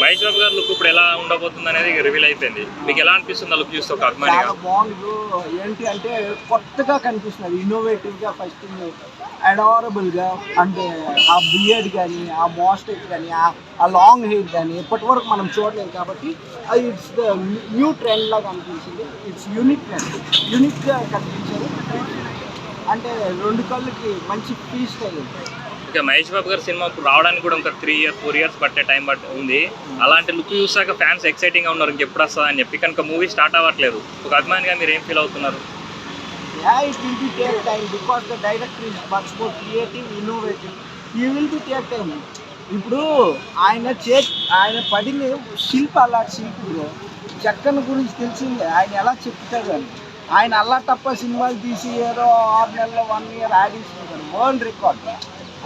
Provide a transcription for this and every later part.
మహేష్ బాబు గారు లుక్ ఇప్పుడు ఎలా ఉండబోతుంది అనేది రివీల్ అయిపోయింది. మీకు ఎలా అనిపిస్తుంది ఆ లుక్ చూస్తే ఒక అభిమానిగా? చాలా బాగుంది. ఏంటి అంటే కొత్తగా కనిపిస్తున్నది, ఇన్నోవేటివ్గా, ఫస్ట్ అడారబుల్గా. అంటే ఆ బియర్డ్ కానీ, ఆ మోస్టేజ్ కానీ, ఆ లాంగ్ హెయిర్ కానీ ఇప్పటి వరకు మనం చూడలేదు కాబట్టి అది ఇట్స్ ద న్యూ ట్రెండ్ లాగా అనిపించింది. ఇట్స్ యూనిక్గా కనిపించారు. అంటే రెండు కళ్ళకి మంచి ఫీస్ట్ అయ్యింది. ఓకే, మహేష్ బాబు గారు సినిమా రావడానికి కూడా ఇంకా 3 years 4 years పట్టే టైం ఉంది. అలాంటి లుక్ చూసాక ఫ్యాన్స్ ఎక్సైటింగ్గా ఉన్నారు ఇంకెప్పుడు వస్తుందా అని చెప్పి. కనుక మూవీ స్టార్ట్ అవ్వట్లేదు. ఒక అభిమానిగా మీరు ఏం ఫీల్ అవుతున్నారు? Yeah, it will be take time because the director is much more creative, innovative. He will be take time. ఇప్పుడు ఆయన పడిన అలాంటి శిల్పుడు. చెక్కను గురించి తెలిసిందే, ఆయన ఎలా చెప్తాడు అని. ఆయన అల్లా తప్ప సినిమాలు తీసి ఏదో 6 నెలలు 1 year యాడింగ్స్ వరల్డ్ రికార్డ్.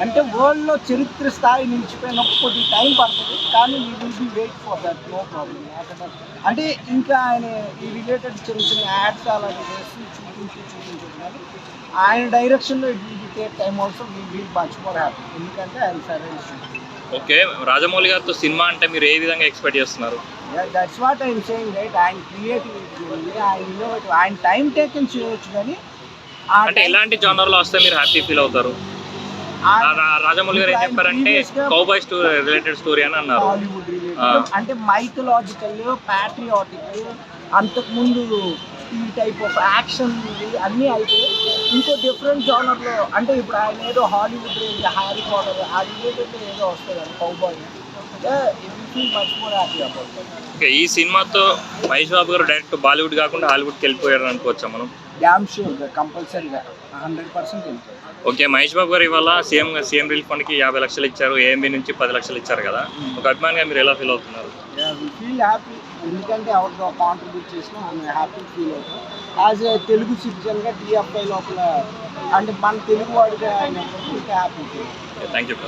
అంటే వరల్డ్లో చరిత్ర స్థాయి నిలిచిపోయినప్పుడు టైం పడుతుంది, కానీ we will be wait for that, no problem. అంటే ఇంకా ఆయన ఈ రిలేటెడ్ చిన్న చిన్న యాడ్స్ అలాంటి వేసి చూపించదు, కానీ ఆయన డైరెక్షన్లో it will be take time also. We will much more happy, ఎందుకంటే ఆయన సరైన. ఓకే, రాజమౌళి గారితో సినిమా అంటే మీరు ఏ విధంగా ఎక్స్పెక్ట్ చేస్తున్నారు? That's what I'm saying, right. ఆయన క్రియేటివిటీ ఉంది, ఆయన ఇన్నోవేటివ్, ఆయన టైం టేకన్ చేయవచ్చు. కానీ అంటే ఎలాంటి జానర్లో వస్తే మీరు హ్యాపీ ఫీల్ అవుతారు? రాజమౌళి గారు ఏం చెప్పారంటే కౌబాయ్ స్టోరీ రిలేటెడ్ స్టోరీ అని అన్నారు. హాలీవుడ్ రిలేటెడ్, అంటే మైథలాజికల్, ప్యాట్రియాటిక్, అంతకుముందు ఈ టైప్ ఆఫ్ యాక్షన్ అన్నీ అయితే ఇంకో డిఫరెంట్ జానర్లో. అంటే ఇప్పుడు ఆయన ఏదో హాలీవుడ్ రేంజ్, హ్యారీ పాటర్ ఆ రిలేటెడ్ ఏదో వస్తుంది అని cowboy. Much more happy about. Okay, ఈ సినిమాతో మహేష్ బాబు గారు డైరెక్ట్ బాలీవుడ్ కాకుండా హాలీవుడ్కి వెళ్ళిపోయారు అనుకోవచ్చా మనం? డ్యామ్ షూర్గా, కంపల్సరీగా 100% వెళ్తారు. ఓకే, మహేష్ బాబు గారు ఇవాళ సీఎం రిలీఫ్ ఫండ్కి 50 లక్షలు ఇచ్చారు, ఏఎంబీ నుంచి 10 లక్షలు ఇచ్చారు కదా. ఒక అభిమానిగా మీరు ఎలా ఫీల్ అవుతున్నారు? ఫీల్ హ్యాపీ, ఎందుకంటే ఎవరితో కాంట్రిబ్యూట్ చేసినా మనం హ్యాపీ ఫీల్ అవుతాం. యాజ్ ఏ తెలుగు సిటిజన్గా టీఎఫ్ఐ లోపల, అంటే మన తెలుగు వాడిగా అయినప్పుడు హ్యాపీ ఫీల్ అవుతాం. Thank you.